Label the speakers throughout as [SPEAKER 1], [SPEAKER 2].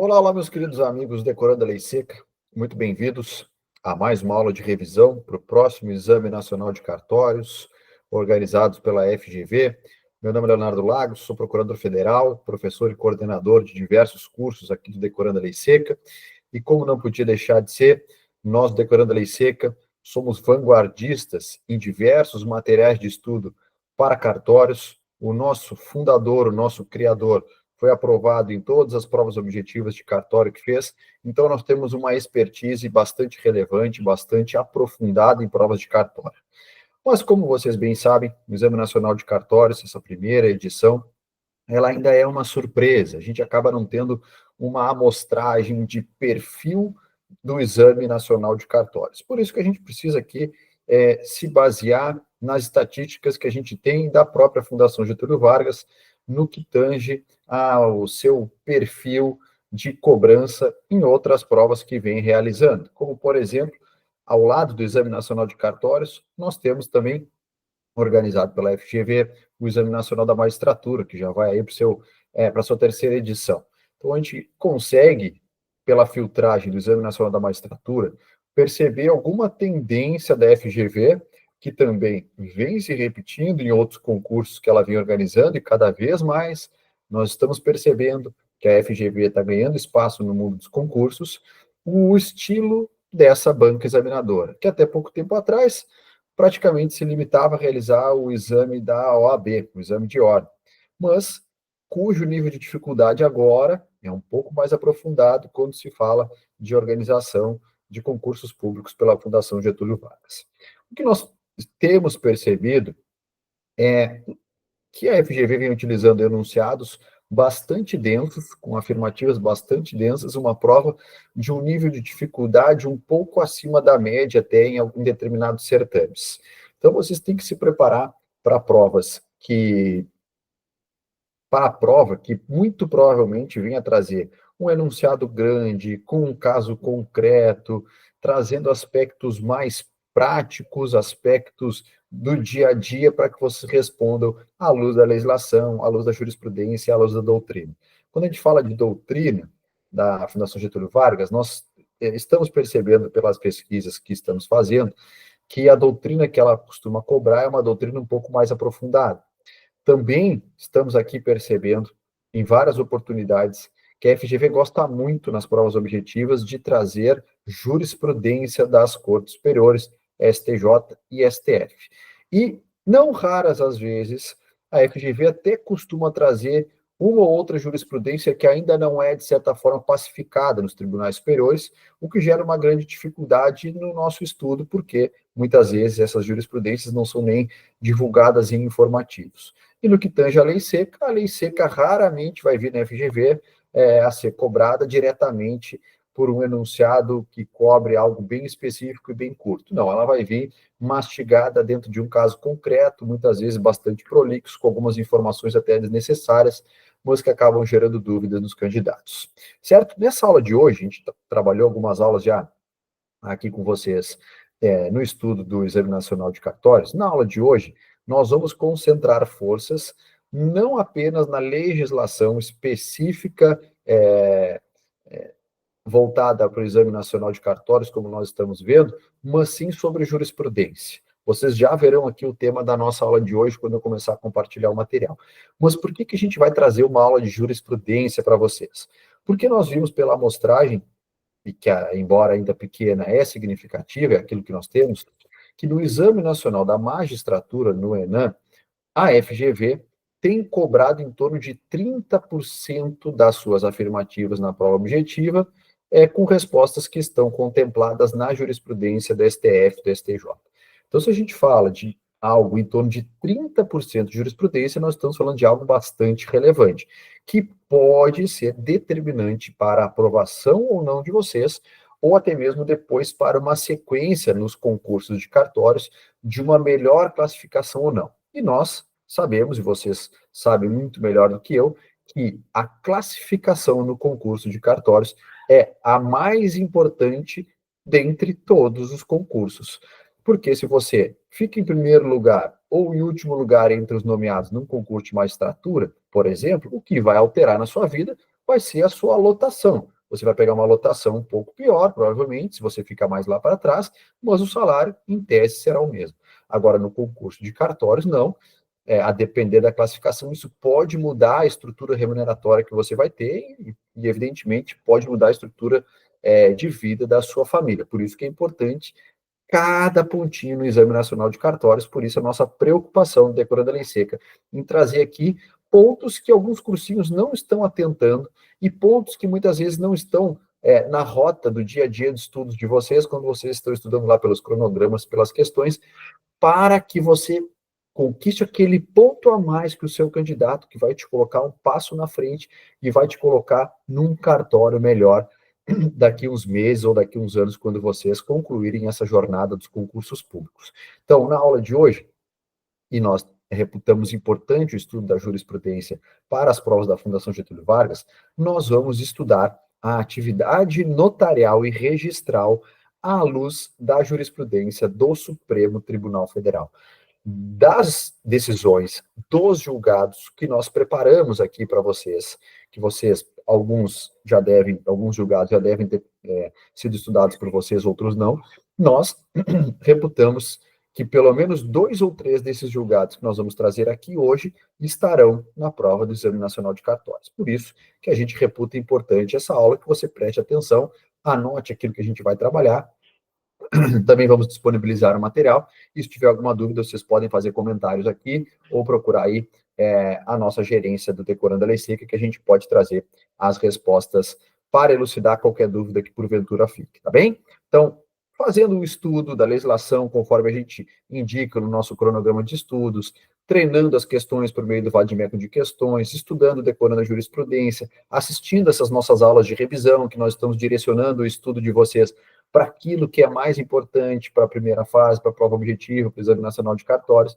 [SPEAKER 1] Olá, olá, meus queridos amigos decorando a Lei Seca, muito bem-vindos a mais uma aula de revisão para o próximo Exame Nacional de Cartórios, organizados pela FGV. Meu nome é Leonardo Lagos, sou procurador federal, professor e coordenador de diversos cursos aqui do Decorando a Lei Seca, e como não podia deixar de ser, nós do Decorando a Lei Seca somos vanguardistas em diversos materiais de estudo para cartórios. O nosso fundador, o nosso criador, foi aprovado em todas as provas objetivas de cartório que fez, então nós temos uma expertise bastante relevante, bastante aprofundada em provas de cartório. Mas, como vocês bem sabem, o Exame Nacional de Cartórios, essa primeira edição, ela ainda é uma surpresa, a gente acaba não tendo uma amostragem de perfil do Exame Nacional de Cartórios. Por isso que a gente precisa aqui se basear nas estatísticas que a gente tem da própria Fundação Getúlio Vargas, no que tange ao seu perfil de cobrança em outras provas que vem realizando. Como, por exemplo, ao lado do Exame Nacional de Cartórios, nós temos também, organizado pela FGV, o Exame Nacional da Magistratura, que já vai aí para a sua terceira edição. Então, a gente consegue, pela filtragem do Exame Nacional da Magistratura, perceber alguma tendência da FGV, que também vem se repetindo em outros concursos que ela vem organizando, e cada vez mais nós estamos percebendo que a FGV está ganhando espaço no mundo dos concursos, o estilo dessa banca examinadora, que até pouco tempo atrás praticamente se limitava a realizar o exame da OAB, o exame de ordem, mas cujo nível de dificuldade agora é um pouco mais aprofundado quando se fala de organização de concursos públicos pela Fundação Getúlio Vargas. O que nós temos percebido é que a FGV vem utilizando enunciados bastante densos, com afirmativas bastante densas, uma prova de um nível de dificuldade um pouco acima da média até em determinados certames. Então, vocês têm que se preparar para provas para a prova que muito provavelmente venha trazer um enunciado grande, com um caso concreto, trazendo aspectos mais práticos, aspectos do dia a dia, para que vocês respondam à luz da legislação, à luz da jurisprudência, à luz da doutrina. Quando a gente fala de doutrina da Fundação Getúlio Vargas, nós estamos percebendo pelas pesquisas que estamos fazendo que a doutrina que ela costuma cobrar é uma doutrina um pouco mais aprofundada. Também estamos aqui percebendo, em várias oportunidades, que a FGV gosta muito, nas provas objetivas, de trazer jurisprudência das Cortes Superiores, STJ e STF. E, não raras as vezes, a FGV até costuma trazer uma ou outra jurisprudência que ainda não é, de certa forma, pacificada nos tribunais superiores, o que gera uma grande dificuldade no nosso estudo, porque, muitas vezes, essas jurisprudências não são nem divulgadas em informativos. E no que tange a lei seca raramente vai vir na FGV a ser cobrada diretamente por um enunciado que cobre algo bem específico e bem curto. Não, ela vai vir mastigada dentro de um caso concreto, muitas vezes bastante prolixo, com algumas informações até desnecessárias, mas que acabam gerando dúvidas nos candidatos. Certo? Nessa aula de hoje, a gente trabalhou algumas aulas já aqui com vocês no estudo do Exame Nacional de Cartórios. Na aula de hoje, nós vamos concentrar forças não apenas na legislação específica voltada para o Exame Nacional de Cartórios, como nós estamos vendo, mas sim sobre jurisprudência. Vocês já verão aqui o tema da nossa aula de hoje, quando eu começar a compartilhar o material. Mas por que a gente vai trazer uma aula de jurisprudência para vocês? Porque nós vimos pela amostragem, e que, embora ainda pequena, é significativa, é aquilo que nós temos, que no Exame Nacional da Magistratura, no ENAM, a FGV tem cobrado em torno de 30% das suas afirmativas na prova objetiva, com respostas que estão contempladas na jurisprudência do STF, do STJ. Então, se a gente fala de algo em torno de 30% de jurisprudência, nós estamos falando de algo bastante relevante, que pode ser determinante para a aprovação ou não de vocês, ou até mesmo depois para uma sequência nos concursos de cartórios de uma melhor classificação ou não. E nós sabemos, e vocês sabem muito melhor do que eu, que a classificação no concurso de cartórios é a mais importante dentre todos os concursos. Porque se você fica em primeiro lugar ou em último lugar entre os nomeados num concurso de magistratura, por exemplo, o que vai alterar na sua vida vai ser a sua lotação. você vai pegar uma lotação um pouco pior, provavelmente, se você ficar mais lá para trás, mas o salário, em tese, será o mesmo. Agora, no concurso de cartórios, não. A depender da classificação, isso pode mudar a estrutura remuneratória que você vai ter e evidentemente, pode mudar a estrutura de vida da sua família. Por isso que é importante cada pontinho no Exame Nacional de Cartórios, por isso a nossa preocupação no Decorando a Lei Seca, em trazer aqui pontos que alguns cursinhos não estão atentando e pontos que muitas vezes não estão na rota do dia a dia de estudos de vocês, quando vocês estão estudando lá pelos cronogramas, pelas questões, para que você conquiste aquele ponto a mais que o seu candidato, que vai te colocar um passo na frente e vai te colocar num cartório melhor daqui uns meses ou daqui uns anos, quando vocês concluírem essa jornada dos concursos públicos. Então, na aula de hoje, e nós reputamos importante o estudo da jurisprudência para as provas da Fundação Getúlio Vargas, nós vamos estudar a atividade notarial e registral à luz da jurisprudência do Supremo Tribunal Federal, das decisões dos julgados que nós preparamos aqui para vocês, que vocês, alguns julgados já devem ter sido estudados por vocês, outros não, nós reputamos que pelo menos 2 ou 3 desses julgados que nós vamos trazer aqui hoje estarão na prova do Exame Nacional de Cartórios. Por isso que a gente reputa importante essa aula, que você preste atenção, anote aquilo que a gente vai trabalhar. Também vamos disponibilizar o material, e se tiver alguma dúvida, vocês podem fazer comentários aqui, ou procurar aí a nossa gerência do Decorando a Lei Seca, que a gente pode trazer as respostas para elucidar qualquer dúvida que porventura fique, tá bem? Então, fazendo o estudo da legislação, conforme a gente indica no nosso cronograma de estudos, treinando as questões por meio do vadimeco de questões, estudando, decorando a jurisprudência, assistindo essas nossas aulas de revisão, que nós estamos direcionando o estudo de vocês para aquilo que é mais importante para a primeira fase, para a prova objetiva, para o Exame Nacional de Cartórios,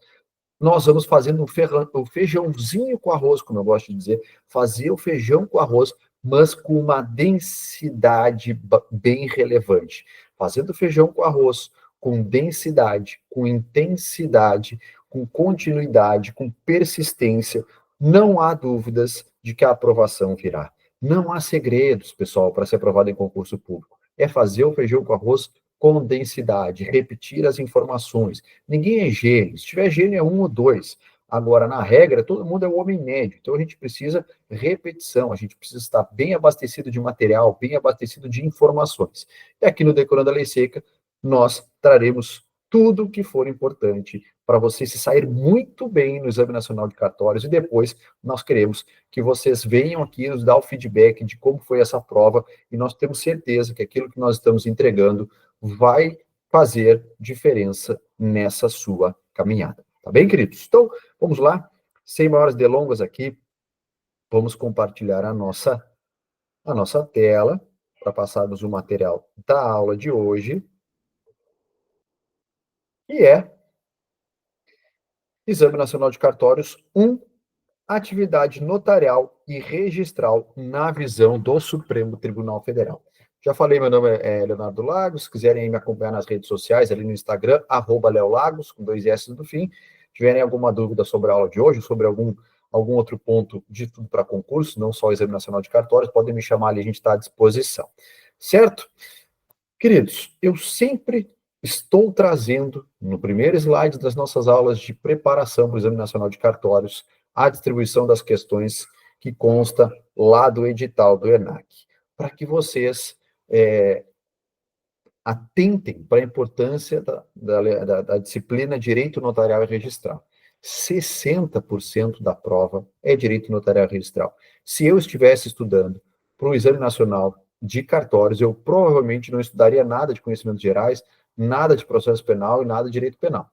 [SPEAKER 1] nós vamos fazendo o feijãozinho com arroz, como eu gosto de dizer, fazer o feijão com arroz, mas com uma densidade bem relevante. Fazendo feijão com arroz, com densidade, com intensidade, com continuidade, com persistência, não há dúvidas de que a aprovação virá. Não há segredos, pessoal, para ser aprovado em concurso público. É fazer o feijão com arroz com densidade, repetir as informações. Ninguém é gênio. Se tiver gênio, é 1 ou 2. Agora, na regra, todo mundo é um homem médio. Então, a gente precisa repetição, a gente precisa estar bem abastecido de material, bem abastecido de informações. E aqui no Decorando a Lei Seca, nós traremos tudo o que for importante para você se sair muito bem no Exame Nacional de Cartórios, e depois nós queremos que vocês venham aqui nos dar o feedback de como foi essa prova, e nós temos certeza que aquilo que nós estamos entregando vai fazer diferença nessa sua caminhada. Tá bem, queridos? Então, vamos lá, sem maiores delongas aqui, vamos compartilhar a nossa tela para passarmos o material da aula de hoje, que é Exame Nacional de Cartórios 1, atividade notarial e registral na visão do Supremo Tribunal Federal. Já falei, meu nome é Leonardo Lagos, se quiserem me acompanhar nas redes sociais, ali no Instagram, @leolagos, com 2 S no fim. Tiverem alguma dúvida sobre a aula de hoje, sobre algum outro ponto de estudo para concurso, não só o Exame Nacional de Cartórios, podem me chamar ali, a gente está à disposição. Certo? Queridos, eu sempre estou trazendo, no primeiro slide das nossas aulas de preparação para o Exame Nacional de Cartórios, a distribuição das questões que consta lá do edital do ENAC, para que vocês atentem para a importância da disciplina Direito Notarial e Registral. 60% da prova é Direito Notarial e Registral. Se eu estivesse estudando para o Exame Nacional de Cartórios, eu provavelmente não estudaria nada de conhecimentos gerais, nada de processo penal e nada de direito penal.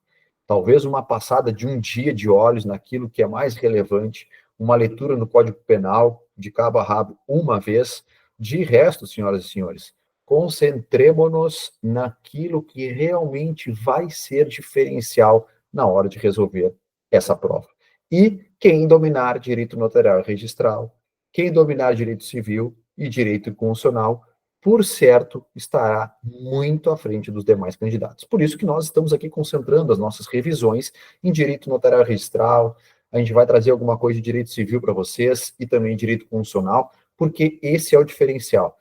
[SPEAKER 1] Talvez uma passada de um dia de olhos naquilo que é mais relevante, uma leitura no Código Penal, de cabo a rabo, uma vez. De resto, senhoras e senhores, concentremos-nos naquilo que realmente vai ser diferencial na hora de resolver essa prova. E quem dominar direito notarial e registral, quem dominar direito civil e direito constitucional, por certo, estará muito à frente dos demais candidatos. Por isso que nós estamos aqui concentrando as nossas revisões em direito notarial e registral. A gente vai trazer alguma coisa de direito civil para vocês e também direito constitucional, porque esse é o diferencial.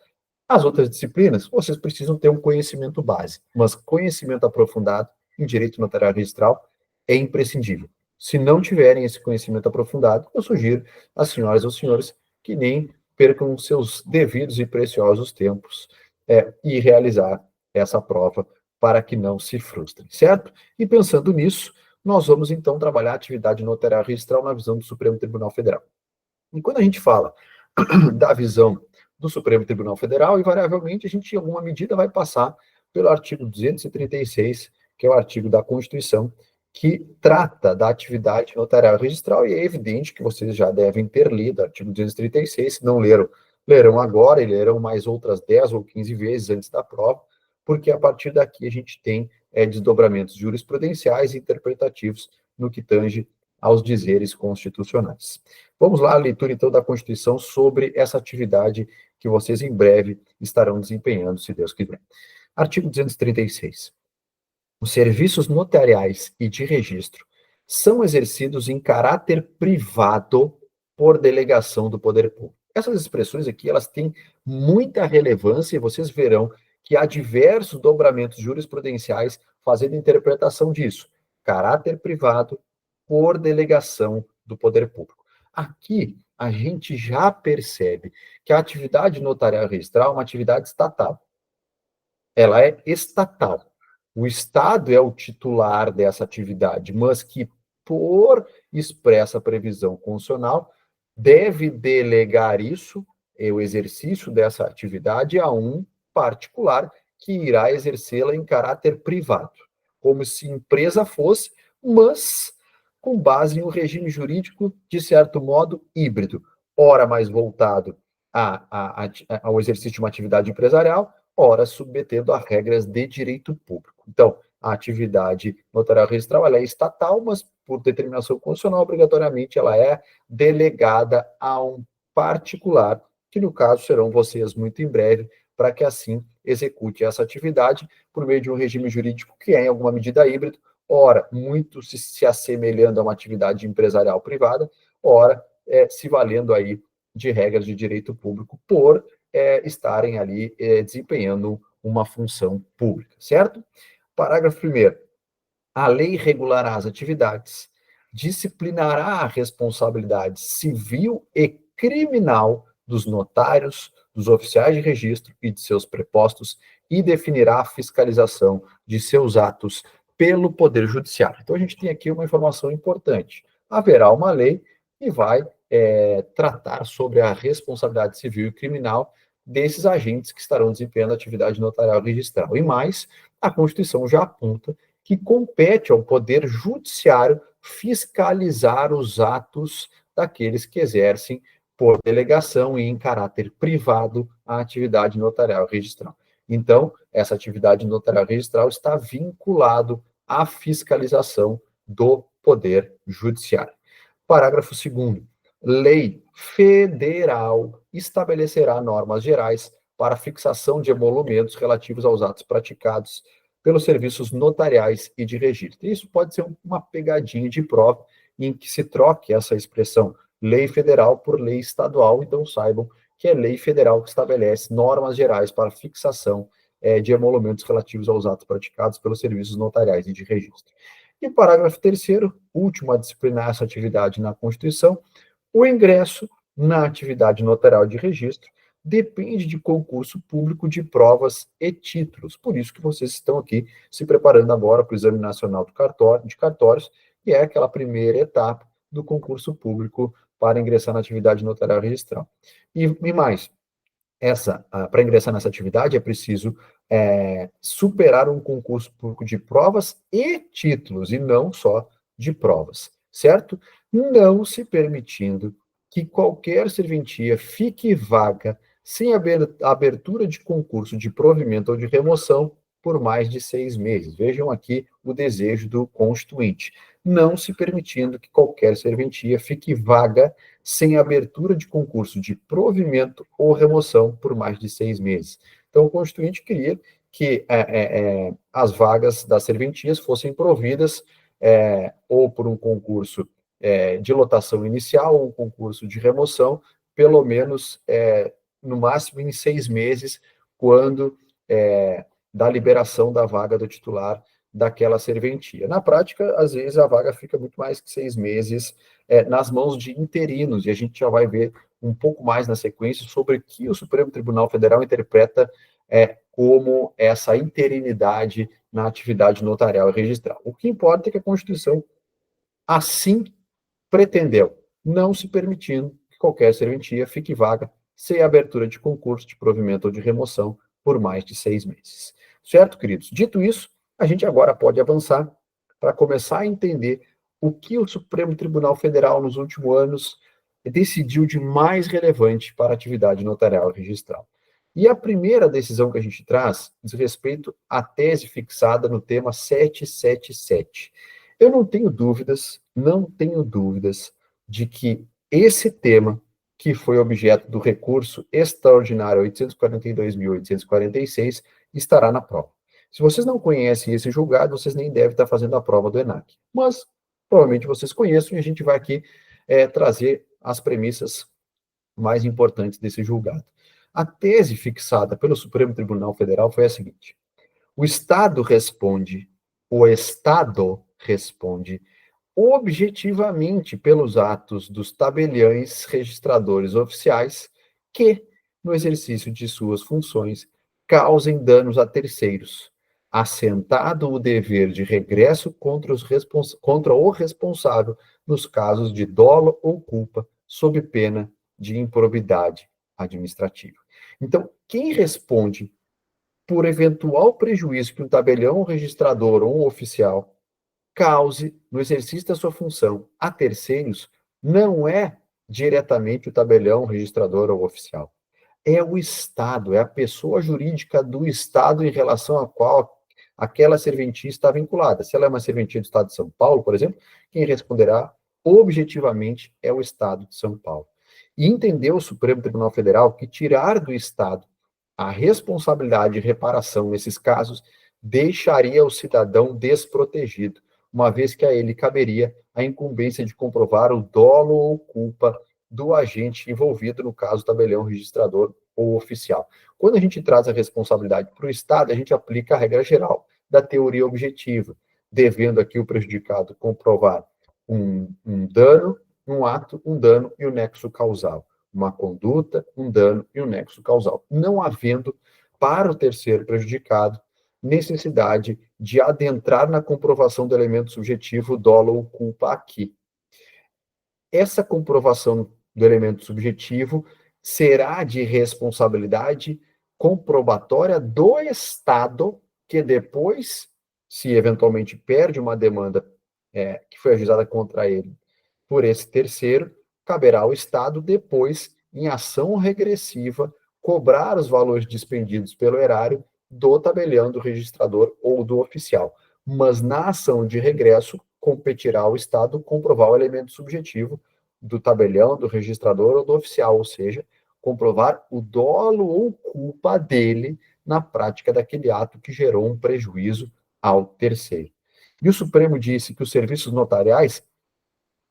[SPEAKER 1] As outras disciplinas, vocês precisam ter um conhecimento base, mas conhecimento aprofundado em direito notarial registral é imprescindível. Se não tiverem esse conhecimento aprofundado, eu sugiro às senhoras ou senhores que nem percam seus devidos e preciosos tempos e realizar essa prova para que não se frustrem, certo? E pensando nisso, nós vamos então trabalhar a atividade notarial registral na visão do Supremo Tribunal Federal. E quando a gente fala da visão do Supremo Tribunal Federal, invariavelmente a gente, em alguma medida, vai passar pelo artigo 236, que é o artigo da Constituição, que trata da atividade notarial registral, e é evidente que vocês já devem ter lido o artigo 236, se não leram, lerão agora e lerão mais outras 10 ou 15 vezes antes da prova, porque a partir daqui a gente tem desdobramentos jurisprudenciais e interpretativos no que tange aos dizeres constitucionais. Vamos lá, a leitura então da Constituição sobre essa atividade que vocês em breve estarão desempenhando, se Deus quiser. Artigo 236. Os serviços notariais e de registro são exercidos em caráter privado por delegação do poder público. Essas expressões aqui, elas têm muita relevância e vocês verão que há diversos dobramentos jurisprudenciais fazendo interpretação disso. Caráter privado por delegação do poder público. Aqui, a gente já percebe que a atividade notarial registral é uma atividade estatal. Ela é estatal. O Estado é o titular dessa atividade, mas que, por expressa previsão constitucional, deve delegar isso, o exercício dessa atividade, a um particular que irá exercê-la em caráter privado, como se empresa fosse, mas com base em um regime jurídico, de certo modo, híbrido, ora mais voltado ao exercício de uma atividade empresarial, ora submetendo a regras de direito público. Então, a atividade notarial registral ela é estatal, mas por determinação constitucional, obrigatoriamente, ela é delegada a um particular, que no caso serão vocês muito em breve, para que assim execute essa atividade por meio de um regime jurídico que é, em alguma medida, híbrido, ora, muito se assemelhando a uma atividade empresarial privada, ora, se valendo aí de regras de direito público por estarem ali desempenhando uma função pública, certo? Parágrafo 1º. A lei regulará as atividades, disciplinará a responsabilidade civil e criminal dos notários, dos oficiais de registro e de seus prepostos e definirá a fiscalização de seus atos pelo Poder Judiciário. Então, a gente tem aqui uma informação importante. Haverá uma lei que vai tratar sobre a responsabilidade civil e criminal desses agentes que estarão desempenhando atividade notarial registral. E mais, a Constituição já aponta que compete ao Poder Judiciário fiscalizar os atos daqueles que exercem por delegação e em caráter privado a atividade notarial registral. Então, essa atividade notarial registral está vinculado à fiscalização do Poder Judiciário. Parágrafo 2º. Lei federal estabelecerá normas gerais para fixação de emolumentos relativos aos atos praticados pelos serviços notariais e de registro. Isso pode ser uma pegadinha de prova em que se troque essa expressão lei federal por lei estadual, então saibam que é lei federal que estabelece normas gerais para fixação de emolumentos relativos aos atos praticados pelos serviços notariais e de registro. E o parágrafo 3º, último a disciplinar essa atividade na Constituição, o ingresso na atividade notarial de registro depende de concurso público de provas e títulos. Por isso que vocês estão aqui se preparando agora para o Exame Nacional de Cartórios, que é aquela primeira etapa do concurso público para ingressar na atividade notarial registral. E mais, para ingressar nessa atividade é preciso superar um concurso público de provas e títulos, e não só de provas, certo? Não se permitindo que qualquer serventia fique vaga sem abertura de concurso de provimento ou de remoção por mais de 6 meses. Vejam aqui o desejo do Constituinte. Não se permitindo que qualquer serventia fique vaga sem abertura de concurso de provimento ou remoção por mais de 6 meses. Então, o Constituinte queria que as vagas das serventias fossem providas ou por um concurso de lotação inicial ou um concurso de remoção, pelo menos no máximo em 6 meses, quando da liberação da vaga do titular daquela serventia. Na prática, às vezes, a vaga fica muito mais que 6 meses nas mãos de interinos, e a gente já vai ver um pouco mais na sequência sobre o que o Supremo Tribunal Federal interpreta como essa interinidade na atividade notarial e registral. O que importa é que a Constituição assim pretendeu, não se permitindo que qualquer serventia fique vaga sem abertura de concurso de provimento ou de remoção por mais de 6 meses. Certo, queridos? Dito isso, a gente agora pode avançar para começar a entender o que o Supremo Tribunal Federal nos últimos anos decidiu de mais relevante para a atividade notarial e registral. E a primeira decisão que a gente traz diz respeito à tese fixada no tema 777. Eu não tenho dúvidas de que esse tema, que foi objeto do recurso extraordinário 842.846, estará na prova. Se vocês não conhecem esse julgado, vocês nem devem estar fazendo a prova do ENAC. Mas, provavelmente vocês conheçam, e a gente vai aqui trazer as premissas mais importantes desse julgado. A tese fixada pelo Supremo Tribunal Federal foi a seguinte: o Estado responde objetivamente pelos atos dos tabeliães registradores oficiais que, no exercício de suas funções, causem danos a terceiros, assentado o dever de regresso contra o responsável nos casos de dolo ou culpa, sob pena de improbidade administrativa. Então, quem responde por eventual prejuízo que um tabelião registrador ou um oficial cause no exercício da sua função a terceiros não é diretamente o tabelião registrador ou oficial. É o Estado, é a pessoa jurídica do Estado em relação à qual aquela serventia está vinculada. Se ela é uma serventia do Estado de São Paulo, por exemplo, quem responderá objetivamente é o Estado de São Paulo. E entendeu o Supremo Tribunal Federal que tirar do Estado a responsabilidade de reparação nesses casos deixaria o cidadão desprotegido, uma vez que a ele caberia a incumbência de comprovar o dolo ou culpa do agente envolvido, no caso, tabelião registrador ou oficial. Quando a gente traz a responsabilidade para o Estado, a gente aplica a regra geral da teoria objetiva, devendo aqui o prejudicado comprovar um dano, um ato, um dano e o nexo causal. Uma conduta, um dano e um nexo causal. Não havendo, para o terceiro prejudicado, necessidade de adentrar na comprovação do elemento subjetivo dolo ou culpa aqui. Essa comprovação do elemento subjetivo será de responsabilidade comprobatória do Estado, que depois, se eventualmente perde uma demanda que foi ajuizada contra ele por esse terceiro, caberá ao Estado depois, em ação regressiva, cobrar os valores dispendidos pelo erário do tabelião, do registrador ou do oficial. Mas na ação de regresso, competirá ao Estado comprovar o elemento subjetivo do tabelião, do registrador ou do oficial, ou seja, comprovar o dolo ou culpa dele na prática daquele ato que gerou um prejuízo ao terceiro. E o Supremo disse que os serviços notariais,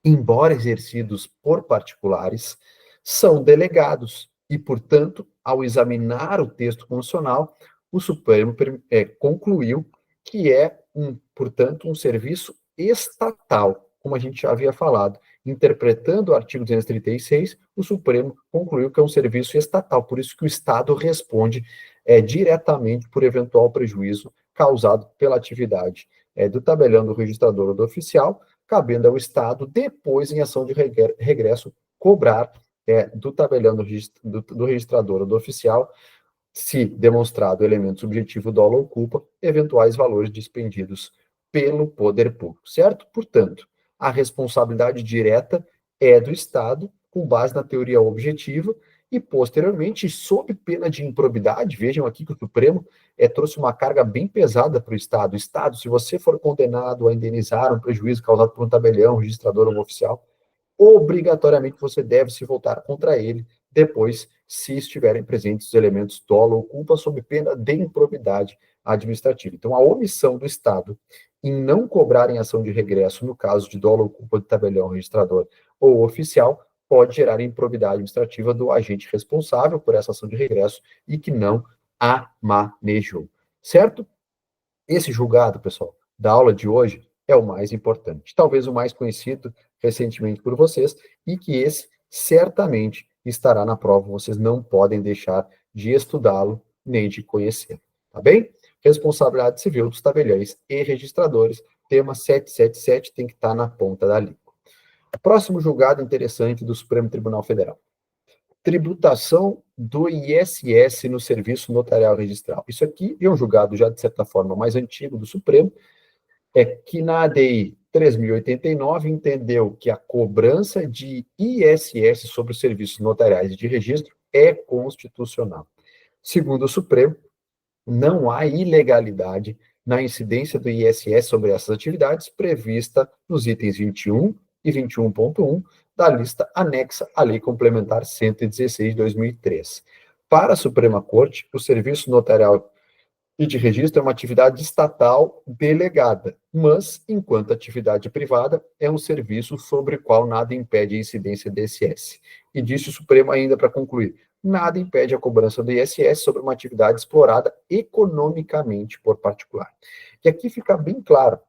[SPEAKER 1] embora exercidos por particulares, são delegados e, portanto, ao examinar o texto constitucional, o Supremo concluiu que portanto, um serviço estatal, como a gente já havia falado. Interpretando o artigo 236, o Supremo concluiu que é um serviço estatal, por isso que o Estado responde diretamente por eventual prejuízo causado pela atividade do tabelião, do registrador ou do oficial, cabendo ao Estado, depois, em ação de regresso, cobrar do tabelião do registrador ou do oficial, se demonstrado o elemento subjetivo dolo ou culpa, eventuais valores dispendidos pelo poder público, certo? Portanto, a responsabilidade direta é do Estado, com base na teoria objetiva, e, posteriormente, sob pena de improbidade, vejam aqui que o Supremo trouxe uma carga bem pesada para o Estado. Estado, se você for condenado a indenizar um prejuízo causado por um tabelião, registrador ou oficial, obrigatoriamente você deve se voltar contra ele depois, se estiverem presentes os elementos dolo ou culpa, sob pena de improbidade administrativa. Então, a omissão do Estado em não cobrar em ação de regresso, no caso de dolo ou culpa de tabelião, registrador ou oficial, pode gerar improbidade administrativa do agente responsável por essa ação de regresso e que não manejou, certo? Esse julgado, pessoal, da aula de hoje é o mais importante, talvez o mais conhecido recentemente por vocês, e que esse certamente estará na prova, vocês não podem deixar de estudá-lo nem de conhecer, tá bem? Responsabilidade civil dos tabeliães e registradores, tema 777 tem que estar na ponta da língua. Próximo julgado interessante do Supremo Tribunal Federal. Tributação do ISS no serviço notarial registral. Isso aqui é um julgado já, de certa forma, mais antigo do Supremo, é que na ADI 3089 entendeu que a cobrança de ISS sobre os serviços notariais de registro é constitucional. Segundo o Supremo, não há ilegalidade na incidência do ISS sobre essas atividades prevista nos itens 21 e 21.1 da lista anexa à Lei Complementar 116 de 2003. Para a Suprema Corte, o serviço notarial e de registro é uma atividade estatal delegada, mas, enquanto atividade privada, é um serviço sobre o qual nada impede a incidência do ISS. E disse o Supremo ainda para concluir, nada impede a cobrança do ISS sobre uma atividade explorada economicamente por particular. E aqui fica bem claro,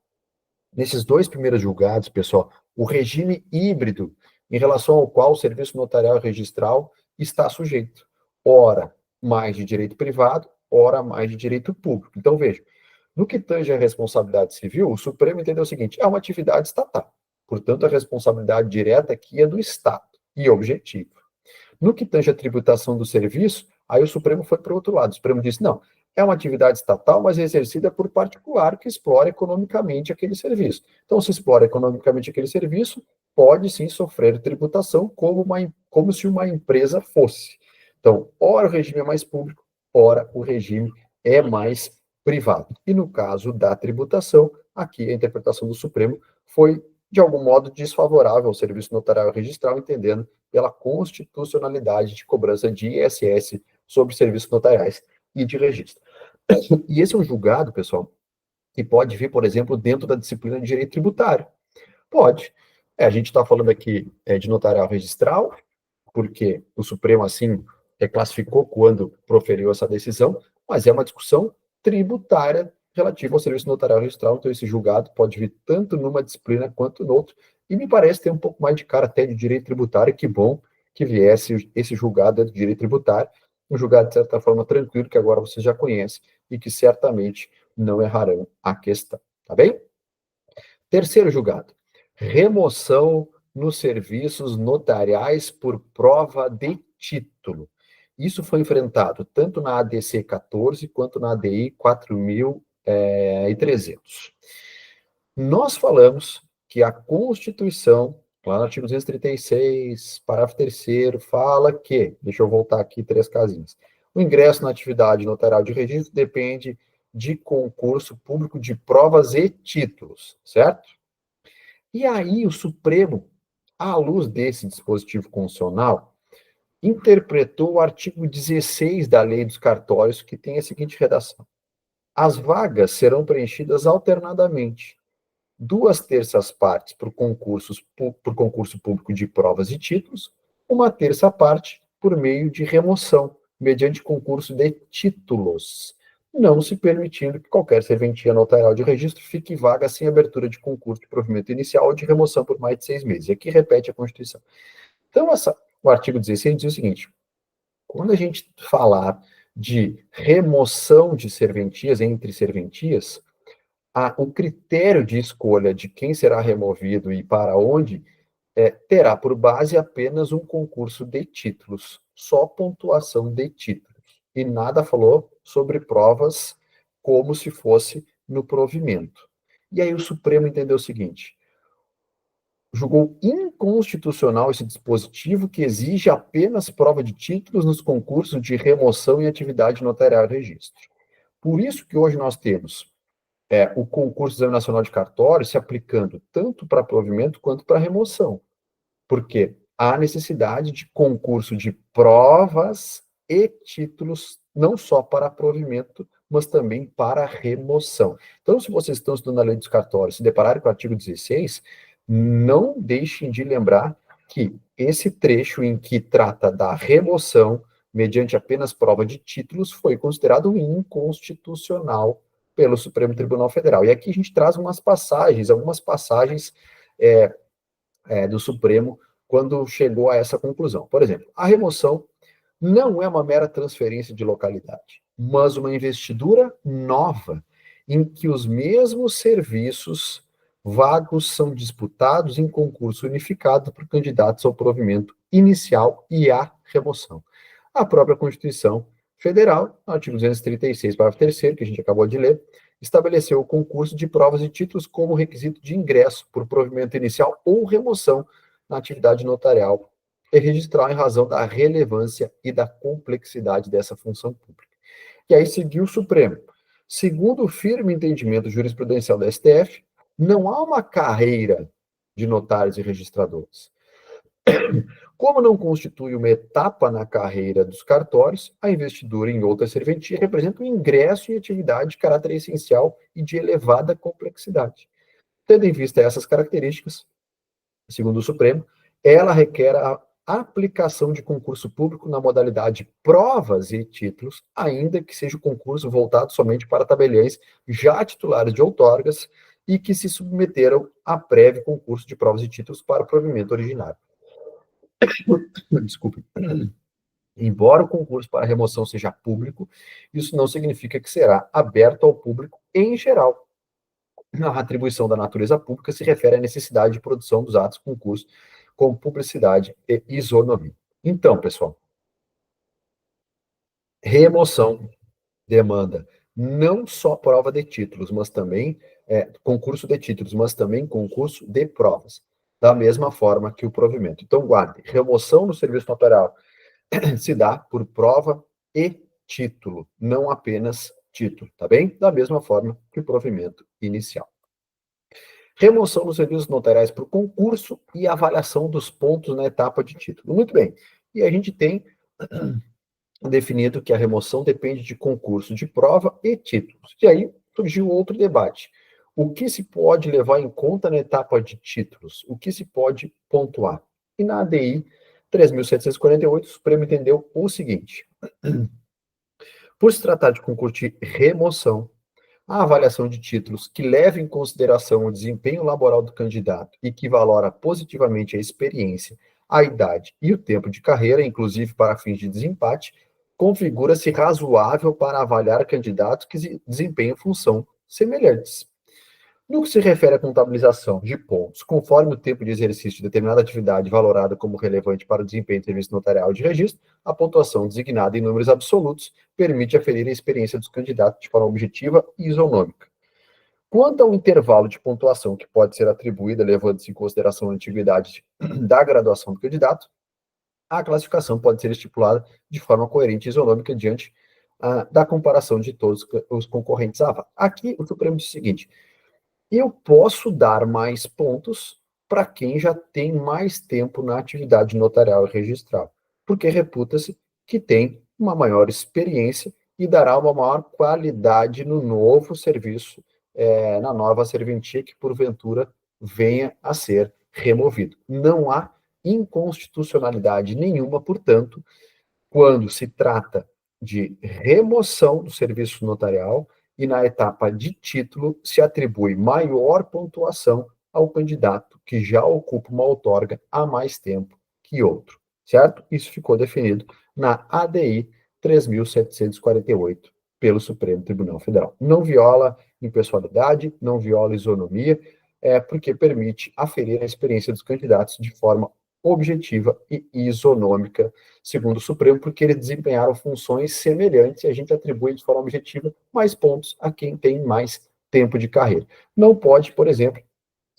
[SPEAKER 1] nesses dois primeiros julgados, pessoal, o regime híbrido em relação ao qual o serviço notarial e registral está sujeito. Ora, mais de direito privado, ora, mais de direito público. Então, veja, no que tange a responsabilidade civil, o Supremo entendeu o seguinte, é uma atividade estatal. Portanto, a responsabilidade direta aqui é do Estado e objetiva. No que tange a tributação do serviço, aí o Supremo foi para o outro lado. O Supremo disse, não, é uma atividade estatal, mas exercida por particular que explora economicamente aquele serviço. Então, se explora economicamente aquele serviço, pode sim sofrer tributação como se uma empresa fosse. Então, ora o regime é mais público, ora o regime é mais privado. E no caso da tributação, aqui a interpretação do Supremo foi, de algum modo, desfavorável ao serviço notarial e registral, entendendo pela constitucionalidade de cobrança de ISS sobre serviços notariais e de registro. E esse é um julgado, pessoal, que pode vir, por exemplo, dentro da disciplina de direito tributário. Pode. A gente está falando aqui de notarial registral, porque o Supremo, assim, classificou quando proferiu essa decisão, mas é uma discussão tributária relativa ao serviço notarial registral, então esse julgado pode vir tanto numa disciplina quanto noutra, e me parece ter um pouco mais de cara até de direito tributário, que bom que viesse esse julgado de direito tributário, um julgado, de certa forma, tranquilo, que agora vocês já conhecem, e que certamente não errarão a questão, tá bem? Terceiro julgado, remoção nos serviços notariais por prova de título. Isso foi enfrentado tanto na ADC 14 quanto na ADI 4.300. Nós falamos que a Constituição, lá no artigo 236, parágrafo 3º, fala que, deixa eu voltar aqui 3 casinhas, o ingresso na atividade notarial de registro depende de concurso público de provas e títulos, certo? E aí o Supremo, à luz desse dispositivo constitucional, interpretou o artigo 16 da Lei dos Cartórios, que tem a seguinte redação. As vagas serão preenchidas alternadamente. 2/3 partes por concurso público de provas e títulos, 1/3 parte por meio de remoção, mediante concurso de títulos, não se permitindo que qualquer serventia notarial de registro fique vaga sem abertura de concurso de provimento inicial ou de remoção por mais de 6 meses. E aqui repete a Constituição. Então, o artigo 16 diz o seguinte, quando a gente falar de remoção de serventias entre serventias, o critério de escolha de quem será removido e para onde terá por base apenas um concurso de títulos, só pontuação de títulos. E nada falou sobre provas como se fosse no provimento. E aí o Supremo entendeu o seguinte, julgou inconstitucional esse dispositivo que exige apenas prova de títulos nos concursos de remoção e atividade notarial e registro. Por isso que hoje nós temos o concurso do Exame Nacional de Cartório se aplicando tanto para provimento quanto para remoção. Porque há necessidade de concurso de provas e títulos, não só para provimento, mas também para remoção. Então, se vocês estão estudando a Lei dos Cartórios, se depararem com o artigo 16, não deixem de lembrar que esse trecho em que trata da remoção mediante apenas prova de títulos, foi considerado inconstitucional pelo Supremo Tribunal Federal. E aqui a gente traz algumas passagens do Supremo quando chegou a essa conclusão. Por exemplo, a remoção não é uma mera transferência de localidade, mas uma investidura nova, em que os mesmos serviços vagos são disputados em concurso unificado por candidatos ao provimento inicial e à remoção. A própria Constituição Federal, no artigo 236, parágrafo 3º, que a gente acabou de ler, estabeleceu o concurso de provas e títulos como requisito de ingresso por provimento inicial ou remoção na atividade notarial e registral em razão da relevância e da complexidade dessa função pública. E aí seguiu o Supremo. Segundo o firme entendimento jurisprudencial da STF, não há uma carreira de notários e registradores. Como não constitui uma etapa na carreira dos cartórios, a investidura em outra serventia representa um ingresso em atividade de caráter essencial e de elevada complexidade. Tendo em vista essas características, segundo o Supremo, ela requer a aplicação de concurso público na modalidade provas e títulos, ainda que seja o concurso voltado somente para tabeliães já titulares de outorgas e que se submeteram a prévio concurso de provas e títulos para o provimento originário. Desculpe. Embora o concurso para remoção seja público, isso não significa que será aberto ao público em geral. A atribuição da natureza pública se refere à necessidade de produção dos atos concurso com publicidade e isonomia. Então, pessoal, remoção demanda não só prova de títulos, mas também concurso de títulos, mas também concurso de provas, da mesma forma que o provimento. Então, guarde, remoção no serviço notarial se dá por prova e título, não apenas título, tá bem? Da mesma forma que o provimento inicial. Remoção dos serviços notariais por concurso e avaliação dos pontos na etapa de título. Muito bem. E a gente tem definido que a remoção depende de concurso de prova e títulos. E aí surgiu outro debate. O que se pode levar em conta na etapa de títulos? O que se pode pontuar? E na ADI 3.748, o Supremo entendeu o seguinte: por se tratar de concurso de remoção, a avaliação de títulos que leva em consideração o desempenho laboral do candidato e que valora positivamente a experiência, a idade e o tempo de carreira, inclusive para fins de desempate, configura-se razoável para avaliar candidatos que desempenham função semelhantes. No que se refere à contabilização de pontos, conforme o tempo de exercício de determinada atividade valorada como relevante para o desempenho do serviço notarial de registro, a pontuação designada em números absolutos permite aferir a experiência dos candidatos de forma objetiva e isonômica. Quanto ao intervalo de pontuação que pode ser atribuída, levando-se em consideração a antiguidade da graduação do candidato, a classificação pode ser estipulada de forma coerente e isonômica diante da comparação de todos os concorrentes à vaga. Aqui, o Supremo diz o seguinte: eu posso dar mais pontos para quem já tem mais tempo na atividade notarial e registral, porque reputa-se que tem uma maior experiência e dará uma maior qualidade no novo serviço, na nova serventia que porventura venha a ser removido. Não há inconstitucionalidade nenhuma, portanto, quando se trata de remoção do serviço notarial e na etapa de título se atribui maior pontuação ao candidato que já ocupa uma outorga há mais tempo que outro, certo? Isso ficou definido na ADI 3.748 pelo Supremo Tribunal Federal. Não viola impessoalidade, não viola isonomia, porque permite aferir a experiência dos candidatos de forma objetiva e isonômica, segundo o Supremo, porque eles desempenharam funções semelhantes e a gente atribui de forma objetiva mais pontos a quem tem mais tempo de carreira. Não pode, por exemplo,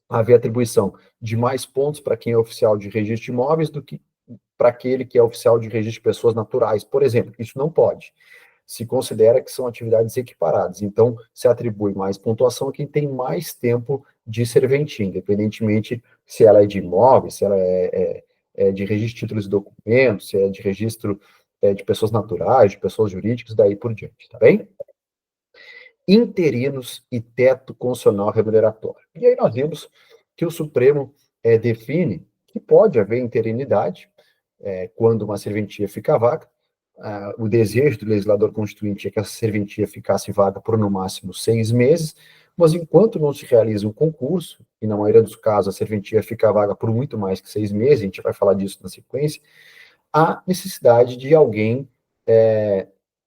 [SPEAKER 1] haver atribuição de mais pontos para quem é oficial de registro de imóveis do que para aquele que é oficial de registro de pessoas naturais, por exemplo. Isso não pode. Se considera que são atividades equiparadas. Então, se atribui mais pontuação a quem tem mais tempo de serventia, independentemente se ela é de imóveis, se ela é de registro de títulos e documentos, se é de registro de pessoas naturais, de pessoas jurídicas, daí por diante, tá bem? Interinos e teto constitucional remuneratório. E aí nós vimos que o Supremo define que pode haver interinidade quando uma serventia fica vaga, o desejo do legislador constituinte é que essa serventia ficasse vaga por no máximo 6 meses, mas enquanto não se realiza um concurso, e na maioria dos casos a serventia fica vaga por muito mais que 6 meses, a gente vai falar disso na sequência, há necessidade de alguém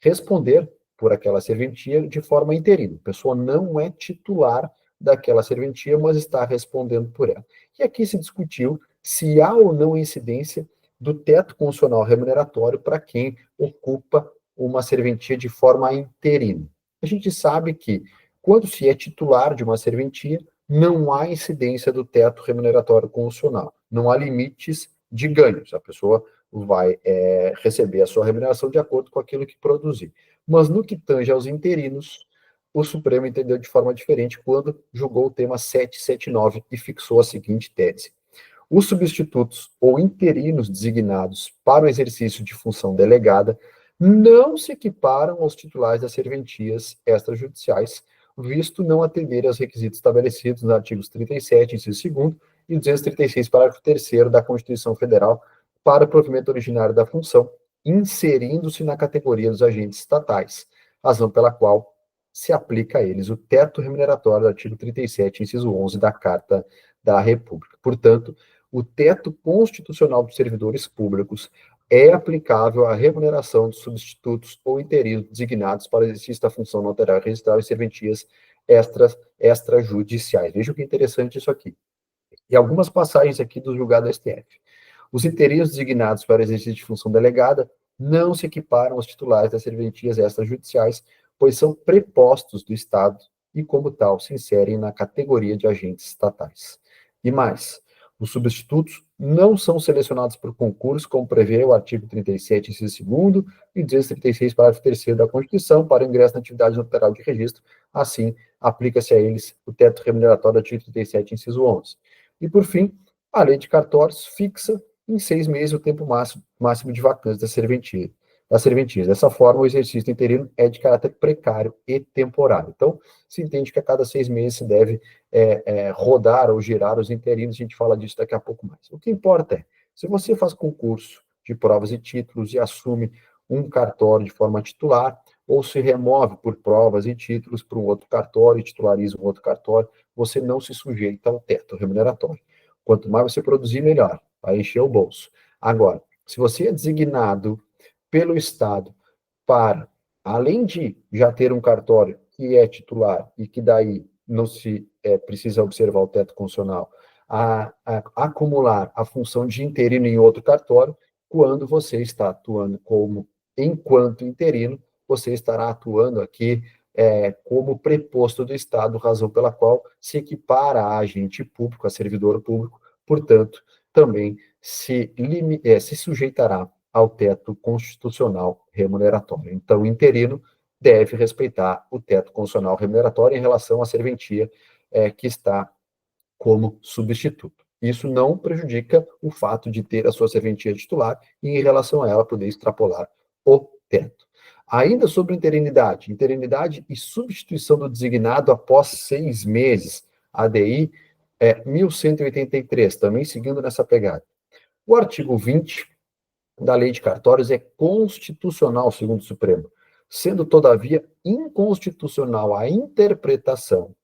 [SPEAKER 1] responder por aquela serventia de forma interina. A pessoa não é titular daquela serventia, mas está respondendo por ela. E aqui se discutiu se há ou não incidência do teto constitucional remuneratório para quem ocupa uma serventia de forma interina. A gente sabe que, quando se é titular de uma serventia, não há incidência do teto remuneratório constitucional, não há limites de ganhos. A pessoa vai receber a sua remuneração de acordo com aquilo que produzir. Mas no que tange aos interinos, o Supremo entendeu de forma diferente quando julgou o tema 779 e fixou a seguinte tese: os substitutos ou interinos designados para o exercício de função delegada não se equiparam aos titulares das serventias extrajudiciais, visto não atender aos requisitos estabelecidos nos artigos 37, inciso 2º, e 236, parágrafo 3º da Constituição Federal, para o provimento originário da função, inserindo-se na categoria dos agentes estatais, razão pela qual se aplica a eles o teto remuneratório do artigo 37, inciso 11 da Carta da República. Portanto, o teto constitucional dos servidores públicos é aplicável à remuneração dos substitutos ou interinos designados para o exercício da função notarial registral e serventias extrajudiciais. Veja que interessante isso aqui. E algumas passagens aqui do julgado STF. Os interinos designados para o exercício de função delegada não se equiparam aos titulares das serventias extrajudiciais, pois são prepostos do Estado e, como tal, se inserem na categoria de agentes estatais. E mais, os substitutos não são selecionados por concurso, como prevê o artigo 37, inciso 2º, e 236, parágrafo 3º da Constituição, para o ingresso na atividade notarial de registro. Assim, aplica-se a eles o teto remuneratório do artigo 37, inciso 11. E, por fim, a lei de cartórios fixa em 6 meses o tempo máximo de vacância das serventias. Dessa forma, o exercício interino é de caráter precário e temporário. Então, se entende que a cada 6 meses se deve rodar ou girar os interinos, a gente fala disso daqui a pouco mais. O que importa é, se você faz concurso de provas e títulos e assume um cartório de forma titular, ou se remove por provas e títulos para um outro cartório e titulariza um outro cartório, você não se sujeita ao teto remuneratório. Quanto mais você produzir, melhor, vai encher o bolso. Agora, se você é designado pelo Estado para, além de já ter um cartório que é titular e que daí não se precisa observar o teto constitucional, a acumular a função de interino em outro cartório, quando você está atuando enquanto interino, você estará atuando aqui como preposto do Estado, razão pela qual se equipara a agente público, a servidor público, portanto, também se sujeitará ao teto constitucional remuneratório. Então, o interino deve respeitar o teto constitucional remuneratório em relação à serventia que está como substituto. Isso não prejudica o fato de ter a sua serventia titular e, em relação a ela, poder extrapolar o teto. Ainda sobre interinidade e substituição do designado após 6 meses, ADI 1183, também seguindo nessa pegada. O artigo 20 da Lei de Cartórios é constitucional, segundo o Supremo, sendo, todavia, inconstitucional a interpretação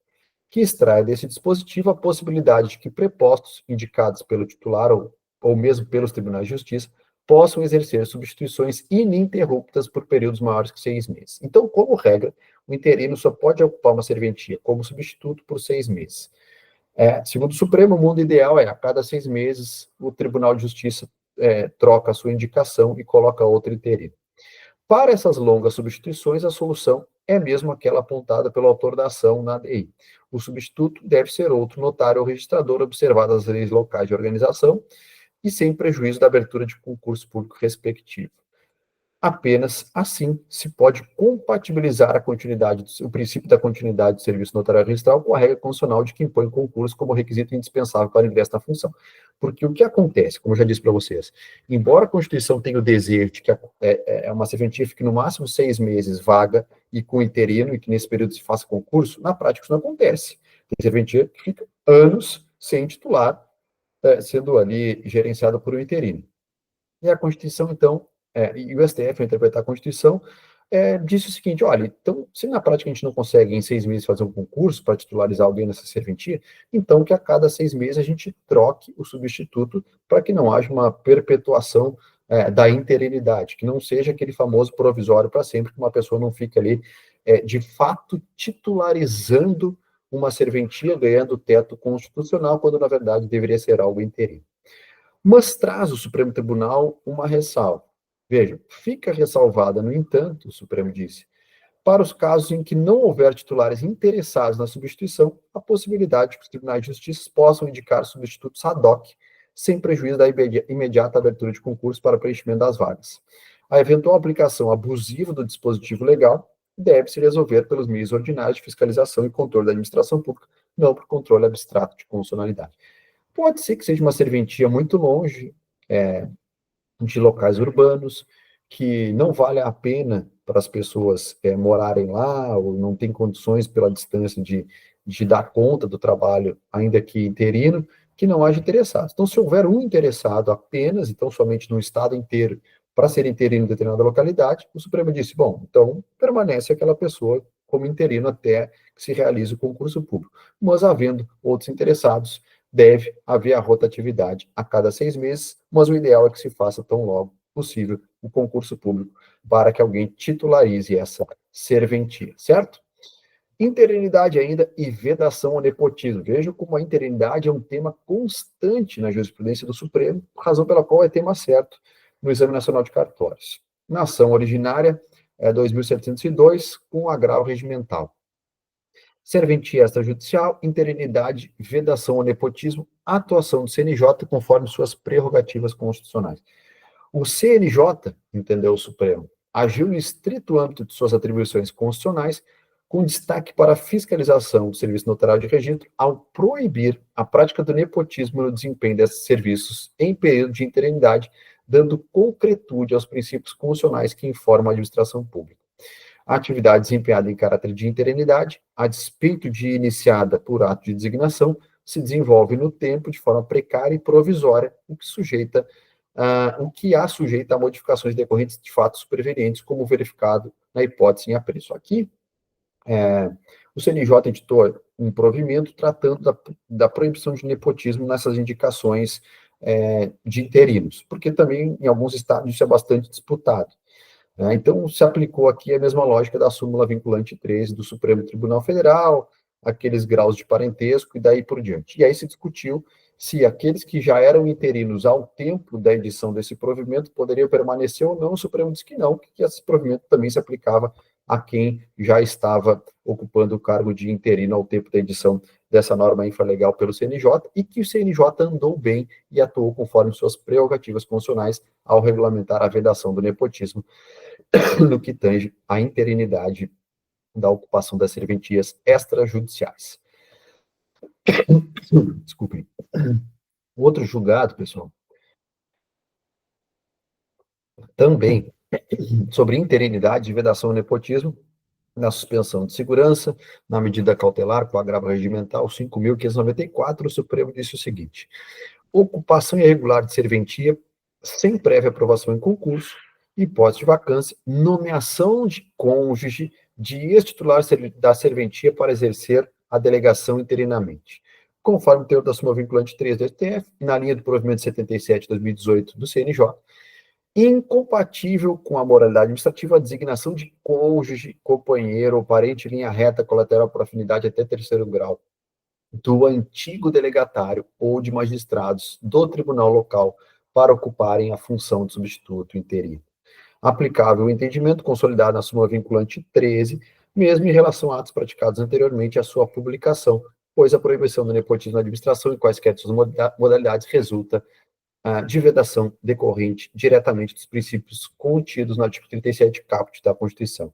[SPEAKER 1] que extrai desse dispositivo a possibilidade de que prepostos indicados pelo titular ou mesmo pelos tribunais de justiça possam exercer substituições ininterruptas por períodos maiores que 6 meses. Então, como regra, o interino só pode ocupar uma serventia como substituto por 6 meses. Segundo o Supremo, o mundo ideal é, a cada 6 meses, o Tribunal de Justiça troca a sua indicação e coloca outro interino. Para essas longas substituições, a solução é mesmo aquela apontada pelo autor da ação na ADI. O substituto deve ser outro notário ou registrador, observadas as leis locais de organização e sem prejuízo da abertura de concurso público respectivo. Apenas assim se pode compatibilizar o princípio da continuidade do serviço notarial registral com a regra constitucional de que impõe concurso como requisito indispensável para o ingresso na função. Porque o que acontece, como eu já disse para vocês, embora a Constituição tenha o desejo de que uma serventia fique no máximo 6 meses vaga e com interino, e que nesse período se faça concurso, na prática isso não acontece. Tem serventia que fica anos sem titular, sendo ali gerenciada por um interino. E a Constituição, então, e o STF, ao interpretar a Constituição, disse o seguinte: olha, então, se na prática a gente não consegue em 6 meses fazer um concurso para titularizar alguém nessa serventia, então que a cada 6 meses a gente troque o substituto para que não haja uma perpetuação da interinidade, que não seja aquele famoso provisório para sempre, que uma pessoa não fica ali, de fato, titularizando uma serventia, ganhando teto constitucional, quando na verdade deveria ser algo interino. Mas traz o Supremo Tribunal uma ressalva. Veja, fica ressalvada, no entanto, o Supremo disse, para os casos em que não houver titulares interessados na substituição, a possibilidade de que os tribunais de justiça possam indicar substitutos ad hoc, sem prejuízo da imediata abertura de concurso para preenchimento das vagas. A eventual aplicação abusiva do dispositivo legal deve se resolver pelos meios ordinários de fiscalização e controle da administração pública, não por controle abstrato de constitucionalidade. Pode ser que seja uma serventia muito longe, de locais urbanos, que não vale a pena para as pessoas morarem lá, ou não tem condições pela distância de dar conta do trabalho, ainda que interino, que não haja interessados. Então, se houver um interessado apenas, então somente no estado inteiro, para ser interino em determinada localidade, o Supremo disse, bom, então permanece aquela pessoa como interino até que se realize o concurso público. Mas havendo outros interessados, deve haver a rotatividade a cada 6 meses, mas o ideal é que se faça tão logo possível o concurso público para que alguém titularize essa serventia, certo? Interinidade ainda e vedação ao nepotismo. Vejam como a interinidade é um tema constante na jurisprudência do Supremo, razão pela qual é tema certo no Exame Nacional de Cartórios. Nação originária é 2.702, com agravo regimental. Serventia extrajudicial, interinidade, vedação ao nepotismo, atuação do CNJ conforme suas prerrogativas constitucionais. O CNJ, entendeu o Supremo, agiu no estrito âmbito de suas atribuições constitucionais, com destaque para a fiscalização do serviço notarial de registro, ao proibir a prática do nepotismo no desempenho desses serviços em período de interinidade, dando concretude aos princípios constitucionais que informam a administração pública. A atividade desempenhada em caráter de interinidade, a despeito de iniciada por ato de designação, se desenvolve no tempo de forma precária e provisória, o que a sujeita a modificações decorrentes de fatos supervenientes, como verificado na hipótese em apreço. Aqui, o CNJ editou um provimento tratando da proibição de nepotismo nessas indicações de interinos, porque também em alguns estados isso é bastante disputado. Então, se aplicou aqui a mesma lógica da súmula vinculante 13 do Supremo Tribunal Federal, aqueles graus de parentesco e daí por diante. E aí se discutiu se aqueles que já eram interinos ao tempo da edição desse provimento poderiam permanecer ou não. O Supremo disse que não, que esse provimento também se aplicava a quem já estava ocupando o cargo de interino ao tempo da edição dessa norma infralegal pelo CNJ, e que o CNJ andou bem e atuou conforme suas prerrogativas constitucionais ao regulamentar a vedação do nepotismo no que tange à interinidade da ocupação das serventias extrajudiciais. Desculpem. Outro julgado, pessoal, também sobre interinidade e vedação ao nepotismo, na suspensão de segurança, na medida cautelar com agravo regimental 5.594, o Supremo disse o seguinte: ocupação irregular de serventia sem prévia aprovação em concurso, hipótese de vacância, nomeação de cônjuge de ex-titular da serventia para exercer a delegação interinamente. Conforme o teor da súmula vinculante 3 do STF, na linha do provimento 77 de 2018 do CNJ, incompatível com a moralidade administrativa a designação de cônjuge, companheiro ou parente em linha reta colateral por afinidade até terceiro grau do antigo delegatário ou de magistrados do tribunal local para ocuparem a função de substituto interino. Aplicável o entendimento consolidado na súmula vinculante 13, mesmo em relação a atos praticados anteriormente à sua publicação, pois a proibição do nepotismo na administração e quaisquer de suas modalidades resulta de vedação decorrente diretamente dos princípios contidos no artigo 37 caput da Constituição.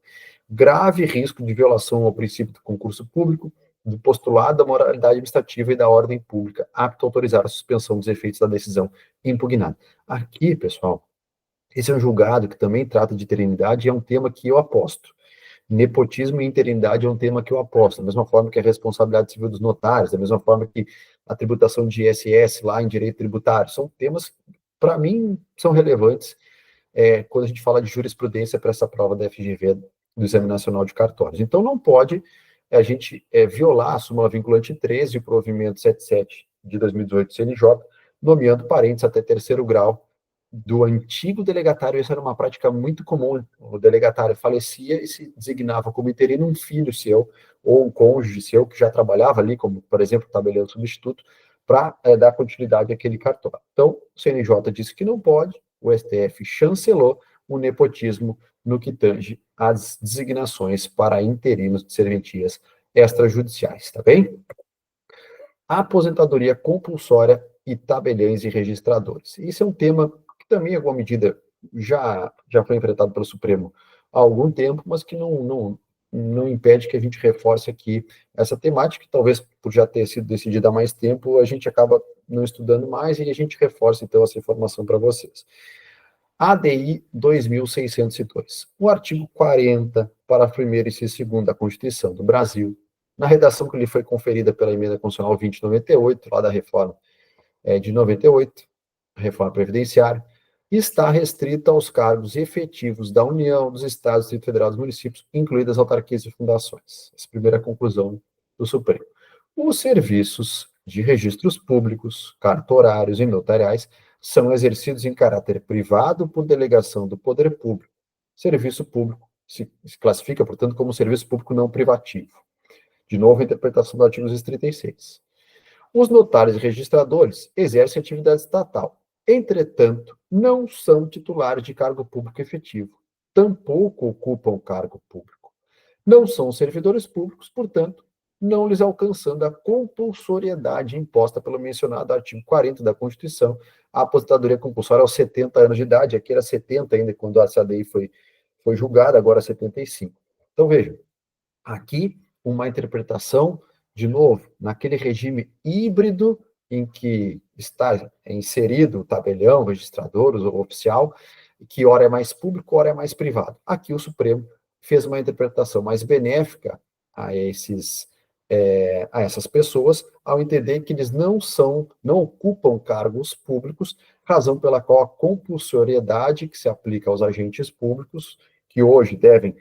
[SPEAKER 1] Grave risco de violação ao princípio do concurso público, do postulado da moralidade administrativa e da ordem pública, apto a autorizar a suspensão dos efeitos da decisão impugnada. Aqui, pessoal, esse é um julgado que também trata de interinidade e é um tema que eu aposto. Nepotismo e interinidade é um tema que eu aposto, da mesma forma que a responsabilidade civil dos notários, da mesma forma que a tributação de ISS lá em direito tributário, são temas, para mim, são relevantes quando a gente fala de jurisprudência para essa prova da FGV, do Exame Nacional de Cartórios. Então, não pode a gente violar a súmula vinculante 13 e o provimento 77 de 2018 do CNJ, nomeando parentes até terceiro grau do antigo delegatário. Isso era uma prática muito comum. O delegatário falecia e se designava como interino um filho seu ou um cônjuge seu que já trabalhava ali, como, por exemplo, tabelião substituto, para dar continuidade àquele cartório. Então, o CNJ disse que não pode, o STF chancelou o nepotismo no que tange às designações para interinos de serventias extrajudiciais, tá bem? A aposentadoria compulsória e tabeliães e registradores. Isso é um tema que também, em alguma medida, já foi enfrentado pelo Supremo há algum tempo, mas que não impede que a gente reforce aqui essa temática, que talvez por já ter sido decidida há mais tempo, a gente acaba não estudando mais e a gente reforça, então, essa informação para vocês. ADI 2602. O artigo 40, parágrafo 1º e 2º da Constituição do Brasil, na redação que lhe foi conferida pela Emenda Constitucional 2098, lá da reforma de 98, reforma previdenciária, está restrita aos cargos efetivos da União, dos Estados, Distrito Federal, dos municípios, incluídas autarquias e fundações. Essa é a primeira conclusão do Supremo. Os serviços de registros públicos, cartorários e notariais são exercidos em caráter privado por delegação do poder público. Serviço público se classifica, portanto, como serviço público não privativo. De novo, a interpretação do artigo 236. Os notários e registradores exercem atividade estatal. Entretanto, não são titulares de cargo público efetivo. Tampouco ocupam cargo público. Não são servidores públicos, portanto, não lhes alcançando a compulsoriedade imposta pelo mencionado artigo 40 da Constituição, a aposentadoria compulsória aos 70 anos de idade. Aqui era 70 ainda, quando a ADI foi julgada, agora 75. Então, vejam, aqui uma interpretação, de novo, naquele regime híbrido em que está inserido o tabelião, o registrador, o oficial, que ora é mais público, ora é mais privado. Aqui o Supremo fez uma interpretação mais benéfica a essas pessoas, ao entender que eles não ocupam cargos públicos, razão pela qual a compulsoriedade que se aplica aos agentes públicos, que hoje devem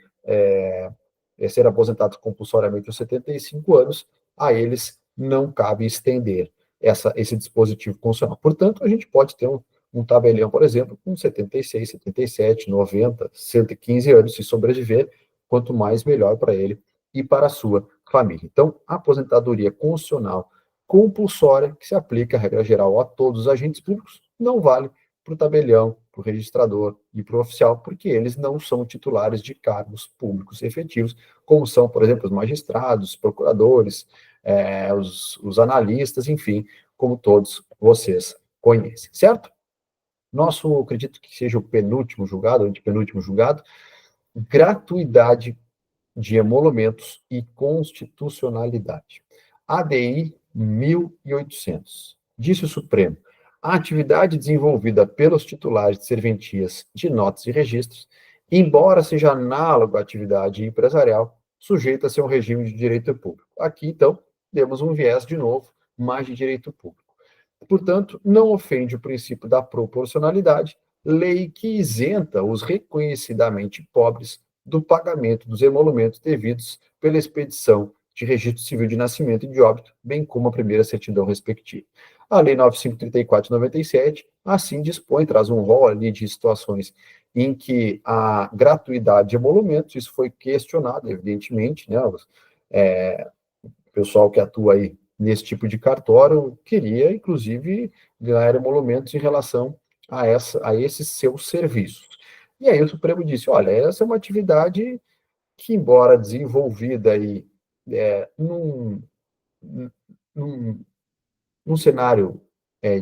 [SPEAKER 1] ser aposentados compulsoriamente aos 75 anos, a eles não cabe estender esse dispositivo constitucional. Portanto, a gente pode ter um tabelião, por exemplo, com 76, 77, 90, 115 anos, se sobreviver, quanto mais melhor para ele e para a sua família. Então, a aposentadoria constitucional compulsória, que se aplica, a regra geral, a todos os agentes públicos, não vale para o tabelião, para o registrador e para o oficial, porque eles não são titulares de cargos públicos efetivos, como são, por exemplo, os magistrados, os procuradores, os analistas, enfim, como todos vocês conhecem, certo? Nosso, acredito que seja o penúltimo julgado, o antepenúltimo julgado, gratuidade de emolumentos e constitucionalidade. ADI 1800. Disse o Supremo: a atividade desenvolvida pelos titulares de serventias de notas e registros, embora seja análoga à atividade empresarial, sujeita-se a um regime de direito público. Aqui, então, temos um viés, de novo, mais de direito público. Portanto, não ofende o princípio da proporcionalidade, lei que isenta os reconhecidamente pobres do pagamento dos emolumentos devidos pela expedição de registro civil de nascimento e de óbito, bem como a primeira certidão respectiva. A Lei 9534 de 97, assim dispõe, traz um rol ali de situações em que a gratuidade de emolumentos, isso foi questionado, evidentemente, né? O pessoal que atua aí nesse tipo de cartório queria, inclusive, ganhar emolumentos em relação a esses seus serviços. E aí o Supremo disse, olha, essa é uma atividade que, embora desenvolvida aí, num cenário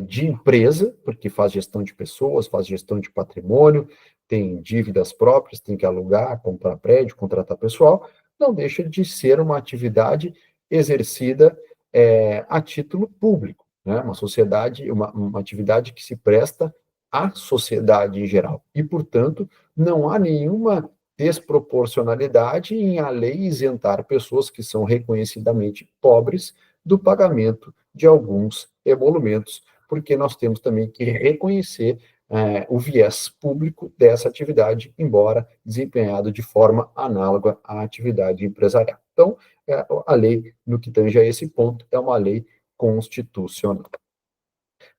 [SPEAKER 1] de empresa, porque faz gestão de pessoas, faz gestão de patrimônio, tem dívidas próprias, tem que alugar, comprar prédio, contratar pessoal, não deixa de ser uma atividade exercida a título público, né? Uma sociedade, uma atividade que se presta à sociedade em geral. E, portanto, não há nenhuma desproporcionalidade em a lei isentar pessoas que são reconhecidamente pobres do pagamento de alguns emolumentos, porque nós temos também que reconhecer o viés público dessa atividade, embora desempenhado de forma análoga à atividade empresarial. Então, a lei, no que tange a esse ponto, é uma lei constitucional.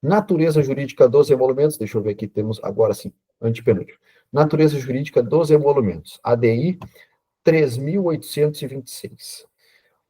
[SPEAKER 1] Natureza jurídica dos emolumentos, deixa eu ver aqui, temos agora sim, antepenúltimo. Natureza jurídica dos emolumentos, ADI 3.826.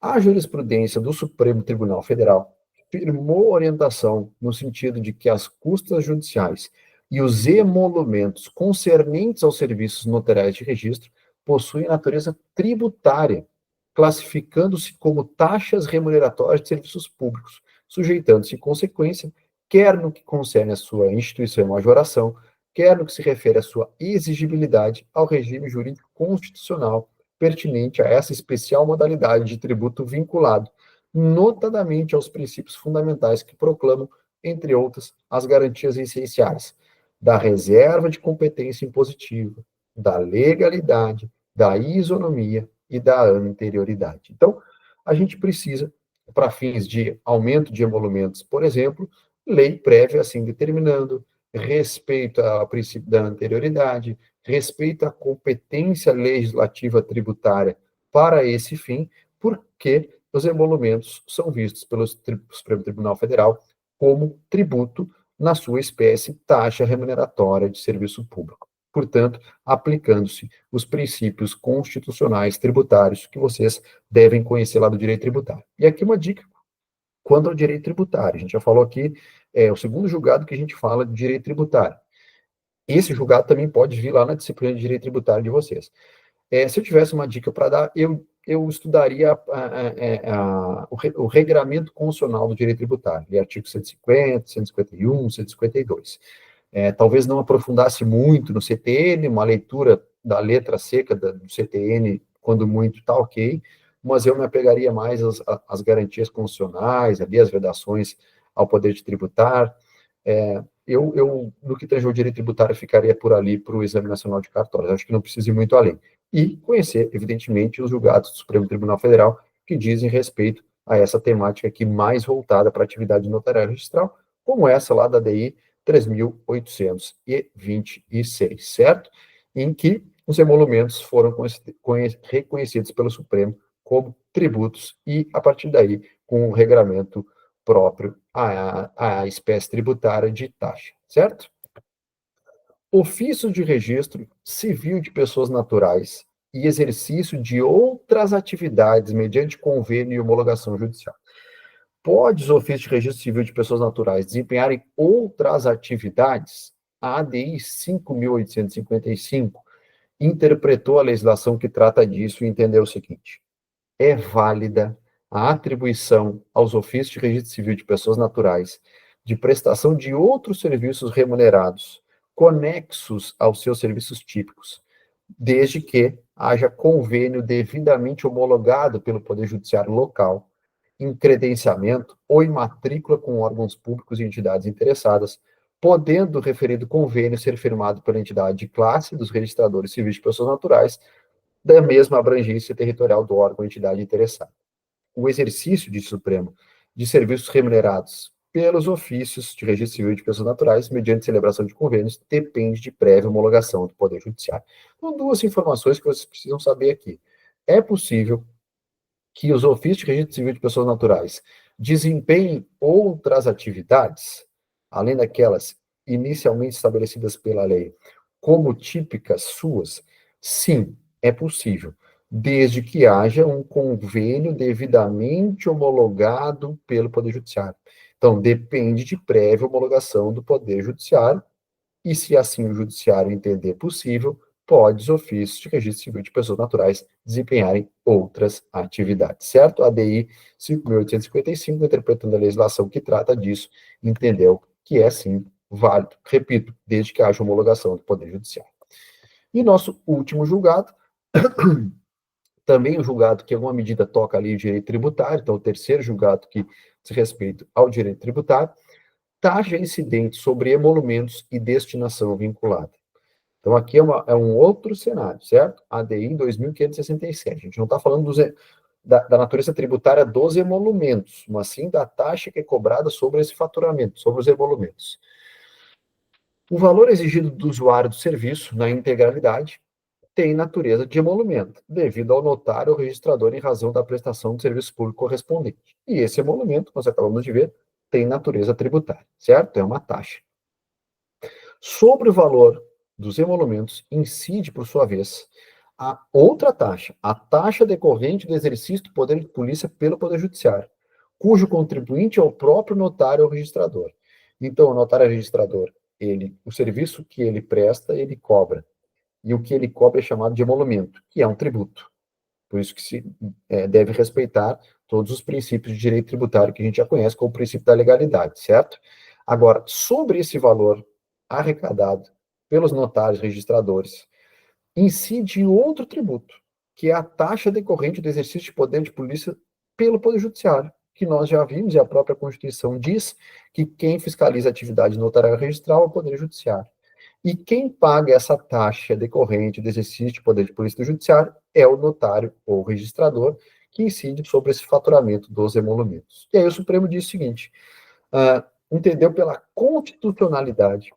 [SPEAKER 1] A jurisprudência do Supremo Tribunal Federal firmou orientação no sentido de que as custas judiciais e os emolumentos concernentes aos serviços notariais de registro possuem natureza tributária, classificando-se como taxas remuneratórias de serviços públicos, sujeitando-se, em consequência, quer no que concerne a sua instituição e majoração, quer no que se refere à sua exigibilidade ao regime jurídico constitucional pertinente a essa especial modalidade de tributo vinculado, notadamente aos princípios fundamentais que proclamam, entre outras, as garantias essenciais da reserva de competência impositiva, da legalidade, da isonomia e da anterioridade. Então, a gente precisa, para fins de aumento de emolumentos, por exemplo, lei prévia assim determinando, respeito ao princípio da anterioridade, respeito à competência legislativa tributária para esse fim, porque os emolumentos são vistos pelo Supremo Tribunal Federal como tributo na sua espécie taxa remuneratória de serviço público. Portanto, aplicando-se os princípios constitucionais tributários que vocês devem conhecer lá do direito tributário. E aqui uma dica quanto ao direito tributário. A gente já falou aqui, é o segundo julgado que a gente fala de direito tributário. Esse julgado também pode vir lá na disciplina de direito tributário de vocês. Se eu tivesse uma dica para dar, eu estudaria o regramento constitucional do direito tributário, artigo 150, 151, 152. Talvez não aprofundasse muito no CTN, uma leitura da letra seca do CTN, quando muito, está ok, mas eu me apegaria mais às garantias constitucionais, ali, as vedações ao poder de tributar. No que tange ao direito tributário, ficaria por ali para o Exame Nacional de Cartórios. Acho que não precisa ir muito além. E conhecer, evidentemente, os julgados do Supremo Tribunal Federal que dizem respeito a essa temática aqui mais voltada para a atividade notarial registral, como essa lá da DI 3.826, certo? Em que os emolumentos foram reconhecidos pelo Supremo como tributos e, a partir daí, com o regramento próprio à espécie tributária de taxa, certo? Ofício de registro civil de pessoas naturais e exercício de outras atividades mediante convênio e homologação judicial. Pode os ofícios de registro civil de pessoas naturais desempenharem outras atividades? A ADI 5.855 interpretou a legislação que trata disso e entendeu o seguinte: é válida a atribuição aos ofícios de registro civil de pessoas naturais de prestação de outros serviços remunerados, conexos aos seus serviços típicos, desde que haja convênio devidamente homologado pelo Poder Judiciário local, em credenciamento ou em matrícula com órgãos públicos e entidades interessadas, podendo o referido convênio ser firmado pela entidade de classe dos registradores civis de pessoas naturais, da mesma abrangência territorial do órgão ou entidade interessada. O exercício de Supremo de serviços remunerados pelos ofícios de registro civil de pessoas naturais, mediante celebração de convênios, depende de prévia homologação do Poder Judiciário. Então, duas informações que vocês precisam saber aqui. É possível que os ofícios de registro civil de pessoas naturais desempenhem outras atividades, além daquelas inicialmente estabelecidas pela lei, como típicas suas? Sim, é possível, desde que haja um convênio devidamente homologado pelo Poder Judiciário. Então, depende de prévia homologação do Poder Judiciário, e se assim o Judiciário entender possível, pode os ofícios de registro civil de pessoas naturais desempenharem outras atividades, certo? A ADI 5.855, interpretando a legislação que trata disso, entendeu que é, sim, válido. Repito, desde que haja homologação do Poder Judiciário. E nosso último julgado, também um julgado que em alguma medida toca ali o direito tributário, então o terceiro julgado que diz respeito ao direito tributário, taxa incidente sobre emolumentos e destinação vinculada. Então, aqui é um outro cenário, certo? ADI 2.567. A gente não está falando da natureza tributária dos emolumentos, mas sim da taxa que é cobrada sobre esse faturamento, sobre os emolumentos. O valor exigido do usuário do serviço, na integralidade, tem natureza de emolumento, devido ao notário ou registrador em razão da prestação do serviço público correspondente. E esse emolumento, nós acabamos de ver, tem natureza tributária, certo? É uma taxa. Sobre o valor dos emolumentos incide, por sua vez, a outra taxa, a taxa decorrente do exercício do poder de polícia pelo Poder Judiciário, cujo contribuinte é o próprio notário ou registrador. Então, o notário ou registrador, o serviço que ele presta, ele cobra. E o que ele cobra é chamado de emolumento, que é um tributo. Por isso que se deve respeitar todos os princípios de direito tributário que a gente já conhece, como o princípio da legalidade, certo? Agora, sobre esse valor arrecadado pelos notários registradores, incide outro tributo, que é a taxa decorrente do exercício de poder de polícia pelo Poder Judiciário, que nós já vimos, e a própria Constituição diz que quem fiscaliza a atividade notarial registral é o Poder Judiciário. E quem paga essa taxa decorrente do exercício de poder de polícia do judiciário é o notário ou registrador, que incide sobre esse faturamento dos emolumentos. E aí o Supremo diz o seguinte, entendeu pela constitucionalidade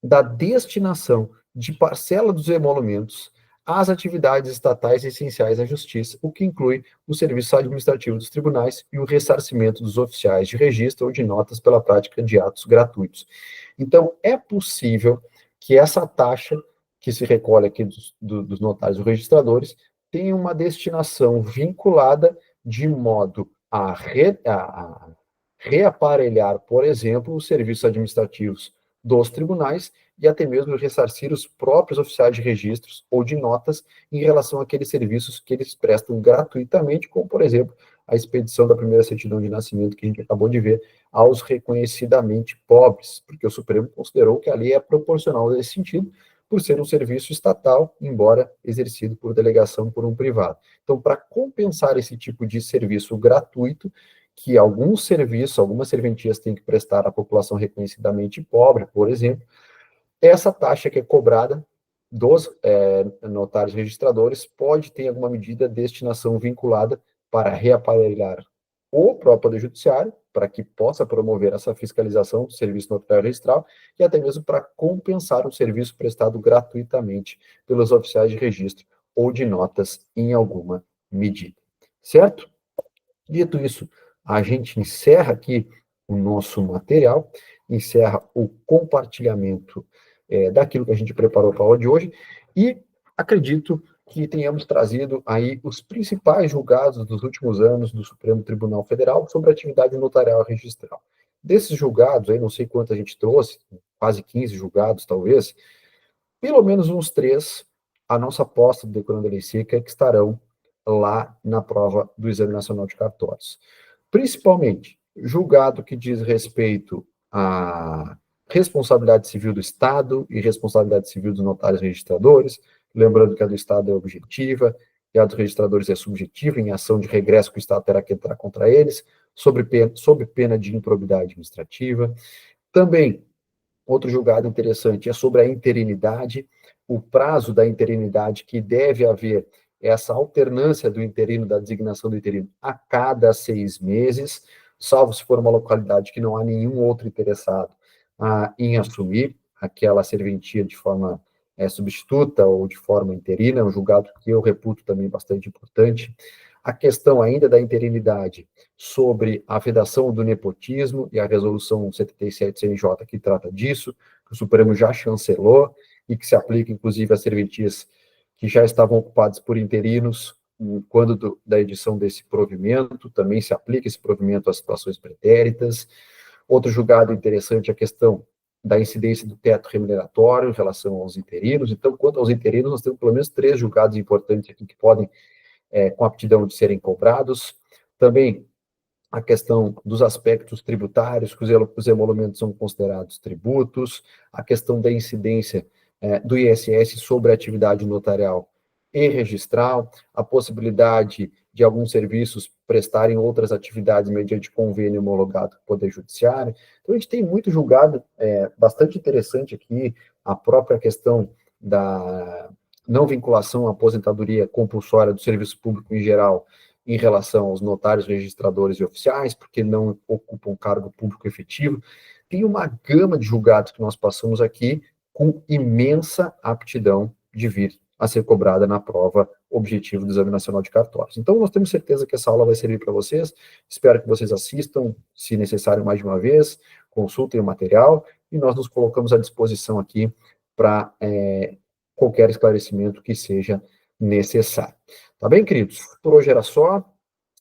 [SPEAKER 1] da destinação de parcela dos emolumentos às atividades estatais essenciais à justiça, o que inclui o serviço administrativo dos tribunais e o ressarcimento dos oficiais de registro ou de notas pela prática de atos gratuitos. Então, é possível que essa taxa que se recolhe aqui dos notários e registradores tenha uma destinação vinculada de modo a reaparelhar, por exemplo, os serviços administrativos dos tribunais e até mesmo ressarcir os próprios oficiais de registros ou de notas em relação àqueles serviços que eles prestam gratuitamente, como, por exemplo, a expedição da primeira certidão de nascimento que a gente acabou de ver aos reconhecidamente pobres, porque o Supremo considerou que a lei é proporcional nesse sentido, por ser um serviço estatal, embora exercido por delegação por um privado. Então, para compensar esse tipo de serviço gratuito, que alguns serviços, algumas serventias têm que prestar à população reconhecidamente pobre, por exemplo, essa taxa que é cobrada dos notários registradores pode ter alguma medida de destinação vinculada para reaparelhar o próprio Poder Judiciário, para que possa promover essa fiscalização do serviço notário registral, e até mesmo para compensar o serviço prestado gratuitamente pelos oficiais de registro ou de notas em alguma medida. Certo? Dito isso, a gente encerra aqui o nosso material, encerra o compartilhamento daquilo que a gente preparou para a aula de hoje, e acredito que tenhamos trazido aí os principais julgados dos últimos anos do Supremo Tribunal Federal sobre a atividade notarial registral. Desses julgados, aí não sei quanto a gente trouxe, quase 15 julgados talvez, pelo menos uns 3, a nossa aposta do Decorando a Lei Seca é que estarão lá na prova do Exame Nacional de Cartórios. Principalmente, julgado que diz respeito à responsabilidade civil do Estado e responsabilidade civil dos notários registradores, lembrando que a do Estado é objetiva e a dos registradores é subjetiva, em ação de regresso que o Estado terá que entrar contra eles, sob pena de improbidade administrativa. Também, outro julgado interessante é sobre a interinidade, o prazo da interinidade, que deve haver essa alternância do interino, da designação do interino, a cada 6 meses, salvo se for uma localidade que não há nenhum outro interessado em assumir aquela serventia de forma substituta ou de forma interina, um julgado que eu reputo também bastante importante. A questão ainda da interinidade sobre a vedação do nepotismo e a resolução 77 CNJ que trata disso, que o Supremo já chancelou e que se aplica, inclusive, a serventias que já estavam ocupadas por interinos quando da edição desse provimento, também se aplica esse provimento às situações pretéritas. Outro julgado interessante é a questão da incidência do teto remuneratório em relação aos interinos. Então, quanto aos interinos, nós temos pelo menos 3 julgados importantes aqui que podem, com aptidão de serem cobrados. Também a questão dos aspectos tributários, que os emolumentos são considerados tributos, a questão da incidência do ISS sobre a atividade notarial e registral, a possibilidade de alguns serviços prestarem outras atividades mediante convênio homologado com o Poder Judiciário. Então, a gente tem muito julgado bastante interessante aqui, a própria questão da não vinculação à aposentadoria compulsória do serviço público em geral, em relação aos notários, registradores e oficiais, porque não ocupam cargo público efetivo. tem uma gama de julgados que nós passamos aqui com imensa aptidão de vir a ser cobrada na prova objetivo do Exame Nacional de Cartórios. Então, nós temos certeza que essa aula vai servir para vocês, espero que vocês assistam, se necessário, mais de uma vez, consultem o material, e nós nos colocamos à disposição aqui para qualquer esclarecimento que seja necessário. Tá bem, queridos? Por hoje era só,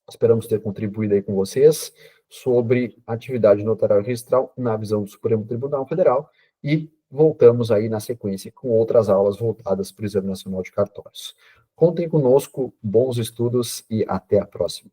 [SPEAKER 1] esperamos ter contribuído aí com vocês sobre atividade notarial e registral na visão do Supremo Tribunal Federal, e voltamos aí na sequência com outras aulas voltadas para o Exame Nacional de Cartórios. Contem conosco, bons estudos e até a próxima.